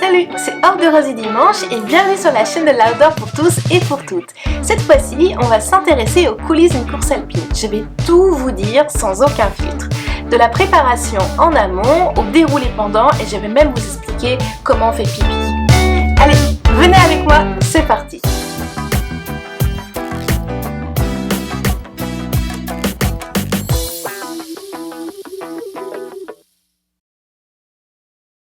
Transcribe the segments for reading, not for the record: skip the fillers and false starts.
Salut, c'est Outdoorsy Dimanche et bienvenue sur la chaîne de l'Outdoor pour tous et pour toutes. Cette fois-ci, on va s'intéresser aux coulisses d'une course alpine. Je vais tout vous dire sans aucun filtre. De la préparation en amont au déroulé pendant et je vais même vous expliquer comment on fait pipi. Allez, venez avec moi, c'est parti.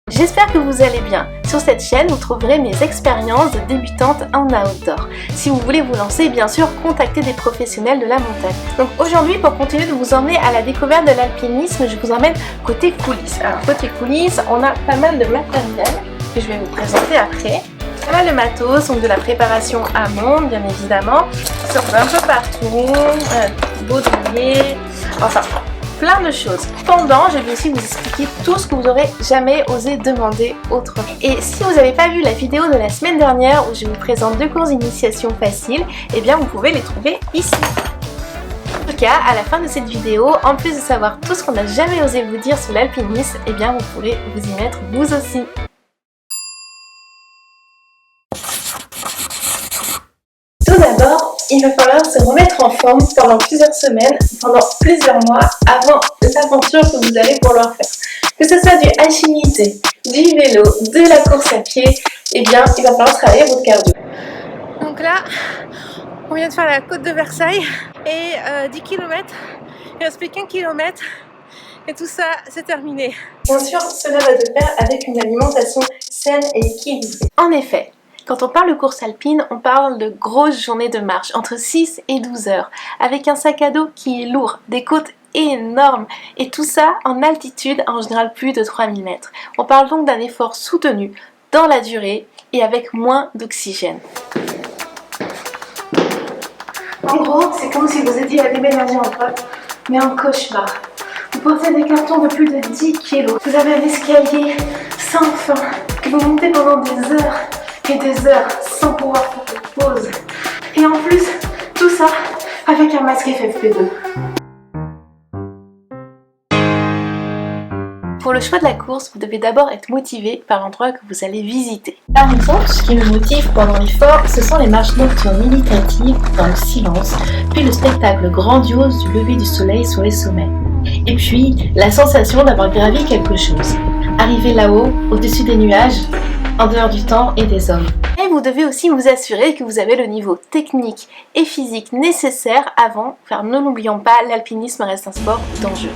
J'espère que vous allez bien. Sur cette chaîne, vous trouverez mes expériences de débutante en outdoor. Si vous voulez vous lancer, bien sûr, contactez des professionnels de la montagne. Donc aujourd'hui, pour continuer de vous emmener à la découverte de l'alpinisme, je vous emmène côté coulisses. Alors côté coulisses, on a pas mal de matériel que je vais vous présenter après. Pas mal de matos, donc de la préparation amont, bien évidemment. Ça sortent un peu partout, baudrier, enfin plein de choses. Pendant, je vais aussi vous expliquer tout ce que vous n'aurez jamais osé demander autrement. Et si vous n'avez pas vu la vidéo de la semaine dernière où je vous présente 2 courses d'initiation faciles, eh bien vous pouvez les trouver ici. En tout cas, à la fin de cette vidéo, en plus de savoir tout ce qu'on n'a jamais osé vous dire sur l'alpinisme, eh bien vous pourrez vous y mettre vous aussi. Tout d'abord, il va falloir se remettre en forme pendant plusieurs semaines, pendant plusieurs mois, avant l'aventure que vous allez vouloir faire. Que ce soit du alchimité, du vélo, de la course à pied, eh bien, il va falloir travailler votre cardio. Donc là, on vient de faire la côte de Versailles et 10 km, il ne reste plus qu'1 kilomètre et tout ça, c'est terminé. Bien sûr, cela va de pair avec une alimentation saine et équilibrée. En effet, quand on parle de course alpine, on parle de grosses journées de marche, entre 6 et 12 heures, avec un sac à dos qui est lourd, des côtes énormes, et tout ça en altitude, en général plus de 3000 mètres. On parle donc d'un effort soutenu, dans la durée, et avec moins d'oxygène. En gros, c'est comme si vous étiez à déménager en pote, mais en cauchemar. Vous portez des cartons de plus de 10 kg, vous avez un escalier sans fin, que vous montez pendant des heures, et des heures sans pouvoir faire de pause. Et en plus, tout ça avec un masque FFP2. Pour le choix de la course, vous devez d'abord être motivé par l'endroit que vous allez visiter. Par exemple, ce qui me motive pendant l'effort, ce sont les marches nocturnes méditatives dans le silence, puis le spectacle grandiose du lever du soleil sur les sommets. Et puis, la sensation d'avoir gravi quelque chose. Arriver là-haut, au-dessus des nuages, en dehors du temps et des hommes. Et vous devez aussi vous assurer que vous avez le niveau technique et physique nécessaire avant, car ne l'oublions pas, l'alpinisme reste un sport dangereux.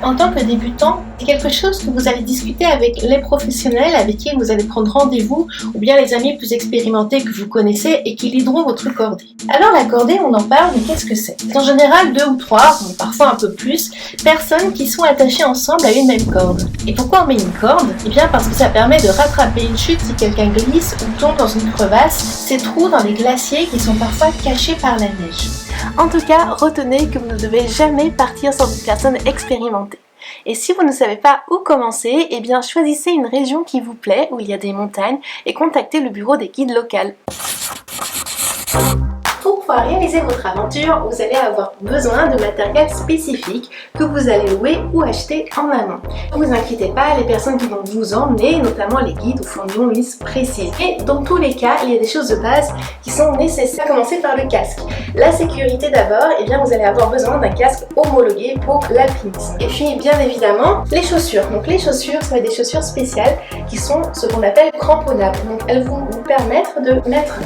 En tant que débutant, c'est quelque chose que vous allez discuter avec les professionnels avec qui vous allez prendre rendez-vous ou bien les amis plus expérimentés que vous connaissez et qui lideront votre cordée. Alors la cordée, on en parle, mais qu'est-ce que c'est? C'est en général 2 ou 3, parfois un peu plus, personnes qui sont attachées ensemble à une même corde. Et pourquoi on met une corde? Eh bien parce que ça permet de rattraper une chute si quelqu'un glisse ou tombe dans une crevasse, ces trous dans les glaciers qui sont parfois cachés par la neige. En tout cas, retenez que vous ne devez jamais partir sans une personne expérimentée. Et si vous ne savez pas où commencer, eh bien choisissez une région qui vous plaît, où il y a des montagnes, et contactez le bureau des guides locaux. Pour pouvoir réaliser votre aventure, vous allez avoir besoin de matériel spécifique que vous allez louer ou acheter en amont. Ne vous inquiétez pas, les personnes qui vont vous emmener, notamment les guides, vous feront une liste précise. Et dans tous les cas, il y a des choses de base qui sont nécessaires. À commencer par le casque. La sécurité d'abord, eh bien vous allez avoir besoin d'un casque homologué pour l'alpinisme. Et puis bien évidemment, les chaussures. Donc les chaussures, ça va être des chaussures spéciales qui sont ce qu'on appelle cramponnables. Donc elles vont vous permettre de mettre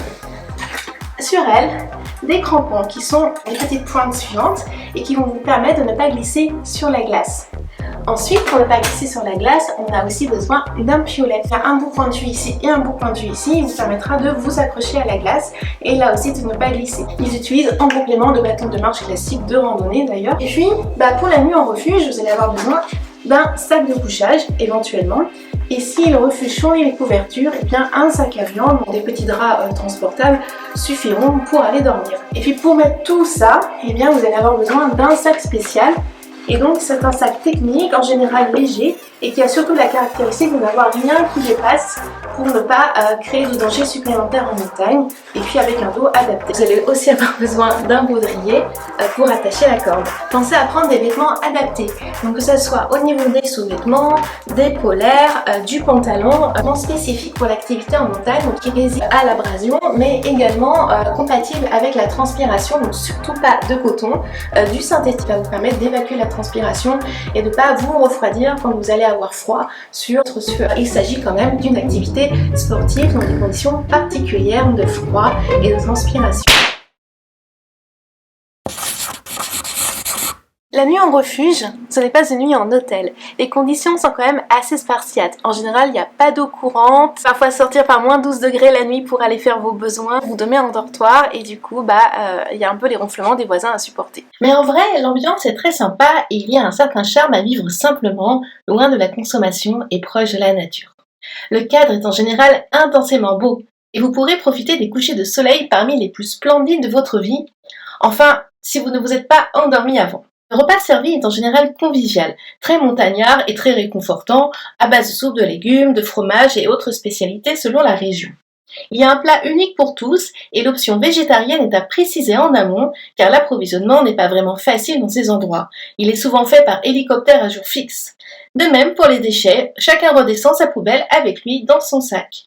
sur elles des crampons qui sont les petites pointes suivantes et qui vont vous permettre de ne pas glisser sur la glace. Ensuite, pour ne pas glisser sur la glace, on a aussi besoin d'un piolet. Il y a un bout pointu ici et un bout pointu ici, il vous permettra de vous accrocher à la glace et là aussi de ne pas glisser. Ils utilisent en complément de bâtons de marche classique de randonnée d'ailleurs. Et puis, pour la nuit en refuge, vous allez avoir besoin d'un sac de couchage éventuellement. Et si le refuge fournit les couvertures, eh bien un sac à viande, des petits draps transportables suffiront pour aller dormir. Et puis pour mettre tout ça, eh bien vous allez avoir besoin d'un sac spécial. Et donc c'est un sac technique, en général léger, et qui a surtout la caractéristique d'avoir rien qui dépasse pour ne pas créer de danger supplémentaire en montagne, et puis avec un dos adapté. Vous allez aussi avoir besoin d'un baudrier pour attacher la corde. Pensez à prendre des vêtements adaptés, donc que ce soit au niveau des sous-vêtements, des polaires, du pantalon, spécifique pour l'activité en montagne, donc qui résiste à l'abrasion, mais également compatible avec la transpiration, donc surtout pas de coton, du synthétique va vous permettre d'évacuer la transpiration et de ne pas vous refroidir quand vous allez avoir froid sur votre sueur. Il s'agit quand même d'une activité sportive dans des conditions particulières de froid et de transpiration. La nuit en refuge, ce n'est pas une nuit en hôtel. Les conditions sont quand même assez spartiates. En général, il n'y a pas d'eau courante. Parfois sortir par moins 12 degrés la nuit pour aller faire vos besoins, vous dormez en dortoir et du coup, il y a un peu les ronflements des voisins à supporter. Mais en vrai, l'ambiance est très sympa et il y a un certain charme à vivre simplement, loin de la consommation et proche de la nature. Le cadre est en général intensément beau et vous pourrez profiter des couchers de soleil parmi les plus splendides de votre vie. Enfin, si vous ne vous êtes pas endormi avant. Le repas servi est en général convivial, très montagnard et très réconfortant, à base de soupe de légumes, de fromage et autres spécialités selon la région. Il y a un plat unique pour tous et l'option végétarienne est à préciser en amont car l'approvisionnement n'est pas vraiment facile dans ces endroits. Il est souvent fait par hélicoptère à jour fixe. De même pour les déchets, chacun redescend sa poubelle avec lui dans son sac.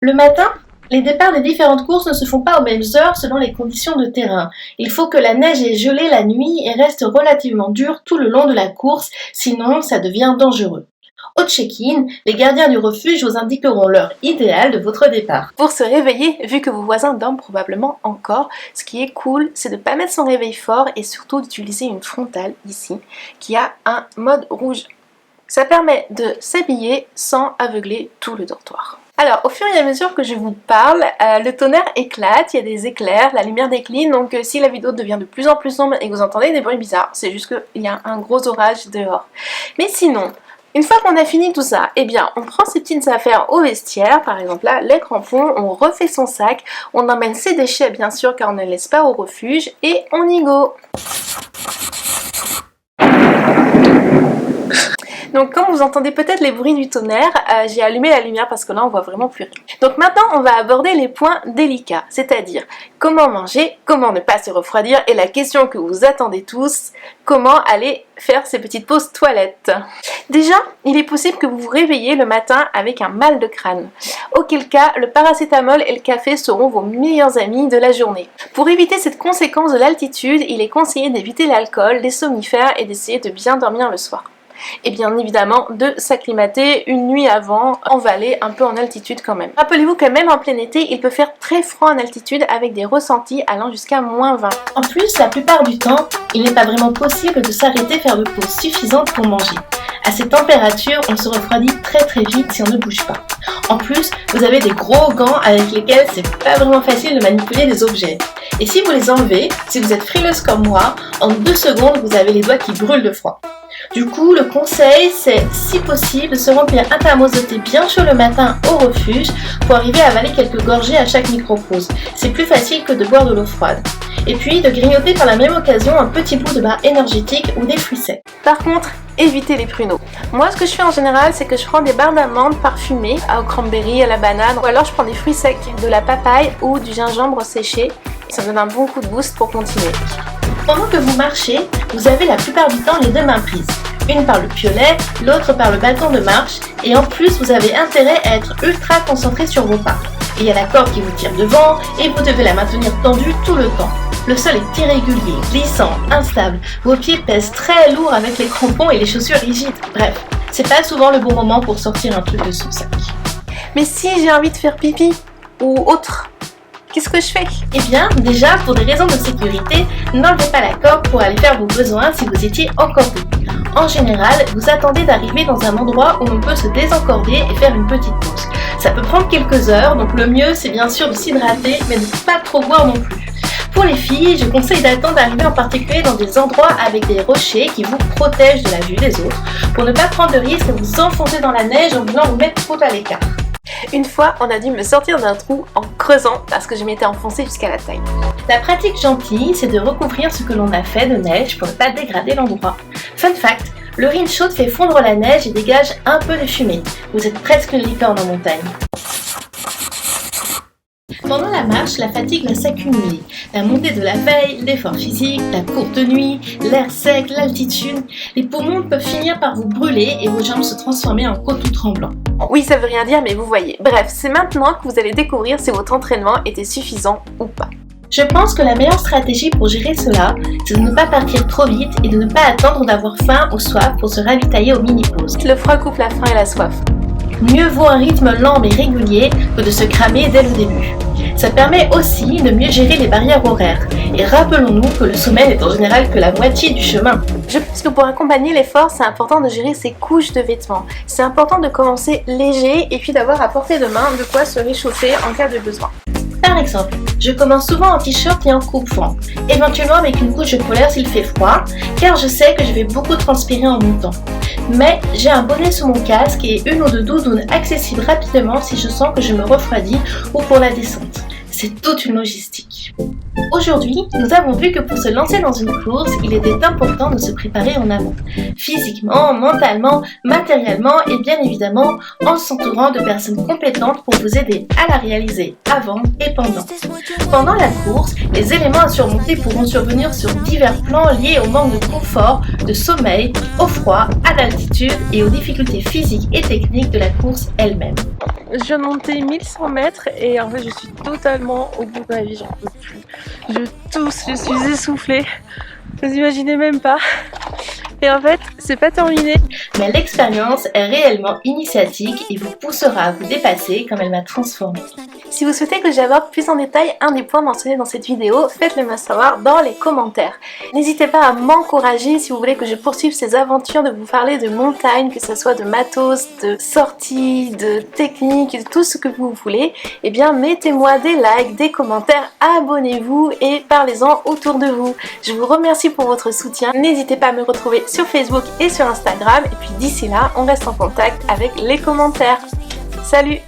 Le matin, les départs des différentes courses ne se font pas aux mêmes heures selon les conditions de terrain. Il faut que la neige ait gelé la nuit et reste relativement dure tout le long de la course, sinon ça devient dangereux. Au check-in, les gardiens du refuge vous indiqueront l'heure idéale de votre départ. Pour se réveiller, vu que vos voisins dorment probablement encore, ce qui est cool, c'est de ne pas mettre son réveil fort et surtout d'utiliser une frontale ici, qui a un mode rouge. Ça permet de s'habiller sans aveugler tout le dortoir. Alors, au fur et à mesure que je vous parle, le tonnerre éclate, il y a des éclairs, la lumière décline, donc si la vidéo devient de plus en plus sombre et que vous entendez des bruits bizarres, c'est juste qu'il y a un gros orage dehors. Mais sinon, une fois qu'on a fini tout ça, eh bien, on prend ses petites affaires au vestiaire, par exemple là, les crampons, on refait son sac, on emmène ses déchets bien sûr car on ne les laisse pas au refuge et on y go. Donc comme vous entendez peut-être les bruits du tonnerre, j'ai allumé la lumière parce que là on voit vraiment plus rien. Donc maintenant on va aborder les points délicats, c'est-à-dire comment manger, comment ne pas se refroidir et la question que vous attendez tous, comment aller faire ces petites pauses toilettes. Déjà, il est possible que vous vous réveillez le matin avec un mal de crâne, auquel cas le paracétamol et le café seront vos meilleurs amis de la journée. Pour éviter cette conséquence de l'altitude, il est conseillé d'éviter l'alcool, les somnifères et d'essayer de bien dormir le soir. Et bien évidemment de s'acclimater une nuit avant en vallée, un peu en altitude quand même. Rappelez-vous que même en plein été, il peut faire très froid en altitude avec des ressentis allant jusqu'à -20. En plus, la plupart du temps, il n'est pas vraiment possible de s'arrêter faire de pause suffisante pour manger. À ces températures, on se refroidit très vite si on ne bouge pas. En plus, vous avez des gros gants avec lesquels c'est pas vraiment facile de manipuler les objets. Et si vous les enlevez, si vous êtes frileuse comme moi, en 2 secondes, vous avez les doigts qui brûlent de froid. Du coup, le conseil, c'est, si possible, de se remplir un thermos de thé bien chaud le matin au refuge pour arriver à avaler quelques gorgées à chaque micro-pause. C'est plus facile que de boire de l'eau froide. Et puis, de grignoter par la même occasion un petit bout de barre énergétique ou des fruits secs. Par contre, évitez les pruneaux. Moi, ce que je fais en général, c'est que je prends des barres d'amandes parfumées au cranberry, à la banane, ou alors je prends des fruits secs, de la papaye ou du gingembre séché. Ça me donne un bon coup de boost pour continuer. Pendant que vous marchez, vous avez la plupart du temps les 2 mains prises. Une par le piolet, l'autre par le bâton de marche, et en plus vous avez intérêt à être ultra concentré sur vos pas. Et il y a la corde qui vous tire devant, et vous devez la maintenir tendue tout le temps. Le sol est irrégulier, glissant, instable, vos pieds pèsent très lourd avec les crampons et les chaussures rigides. Bref, c'est pas souvent le bon moment pour sortir un truc de son sac. Mais si j'ai envie de faire pipi, ou autre, qu'est-ce que je fais? Eh bien, déjà, pour des raisons de sécurité, n'enlevez pas la corde pour aller faire vos besoins si vous étiez encordé. En général, vous attendez d'arriver dans un endroit où on peut se désencorder et faire une petite pause. Ça peut prendre quelques heures, donc le mieux c'est bien sûr de s'hydrater, mais de ne pas trop boire non plus. Pour les filles, je conseille d'attendre d'arriver en particulier dans des endroits avec des rochers qui vous protègent de la vue des autres, pour ne pas prendre de risque de vous enfoncer dans la neige en voulant vous mettre trop à l'écart. Une fois, on a dû me sortir d'un trou en creusant parce que je m'étais enfoncée jusqu'à la taille. La pratique gentille, c'est de recouvrir ce que l'on a fait de neige pour ne pas dégrader l'endroit. Fun fact, L'urine chaude fait fondre la neige et dégage un peu de fumée. Vous êtes presque une licorne en montagne. Pendant la marche, la fatigue va s'accumuler. La montée de la veille, l'effort physique, la courte nuit, l'air sec, l'altitude, les poumons peuvent finir par vous brûler et vos jambes se transformer en coton tremblant. Oui, ça veut rien dire, mais vous voyez. Bref, c'est maintenant que vous allez découvrir si votre entraînement était suffisant ou pas. Je pense que la meilleure stratégie pour gérer cela, c'est de ne pas partir trop vite et de ne pas attendre d'avoir faim ou soif pour se ravitailler aux mini-pauses. Le froid coupe la faim et la soif. Mieux vaut un rythme lent mais régulier que de se cramer dès le début. Ça permet aussi de mieux gérer les barrières horaires. Et rappelons-nous que le sommeil n'est en général que la moitié du chemin. Je pense que pour accompagner l'effort, c'est important de gérer ses couches de vêtements. C'est important de commencer léger et puis d'avoir à portée de main de quoi se réchauffer en cas de besoin. Par exemple, je commence souvent en t-shirt et en coupe-vent, éventuellement avec une couche de polaire s'il fait froid, car je sais que je vais beaucoup transpirer en montant. Mais j'ai un bonnet sous mon casque et une ou deux doudounes accessibles rapidement si je sens que je me refroidis ou pour la descente. C'est toute une logistique. Aujourd'hui, nous avons vu que pour se lancer dans une course, il était important de se préparer en amont. Physiquement, mentalement, matériellement et bien évidemment en s'entourant de personnes compétentes pour vous aider à la réaliser avant et pendant. Pendant la course, les éléments à surmonter pourront survenir sur divers plans liés au manque de confort, de sommeil, au froid, à l'altitude et aux difficultés physiques et techniques de la course elle-même. Je viens de monter 1100 mètres et en fait je suis totalement au bout de ma vie, j'en peux plus. Je tousse, je suis essoufflée, vous imaginez même pas. Et en fait, c'est pas terminé. Mais l'expérience est réellement initiatique et vous poussera à vous dépasser comme elle m'a transformée. Si vous souhaitez que j'aborde plus en détail un des points mentionnés dans cette vidéo, faites-le moi savoir dans les commentaires. N'hésitez pas à m'encourager si vous voulez que je poursuive ces aventures de vous parler de montagne, que ce soit de matos, de sorties, de techniques, de tout ce que vous voulez. Eh bien, mettez-moi des likes, des commentaires, abonnez-vous et parlez-en autour de vous. Je vous remercie pour votre soutien. N'hésitez pas à me retrouver sur Facebook et sur Instagram. Et puis d'ici là, on reste en contact avec les commentaires. Salut!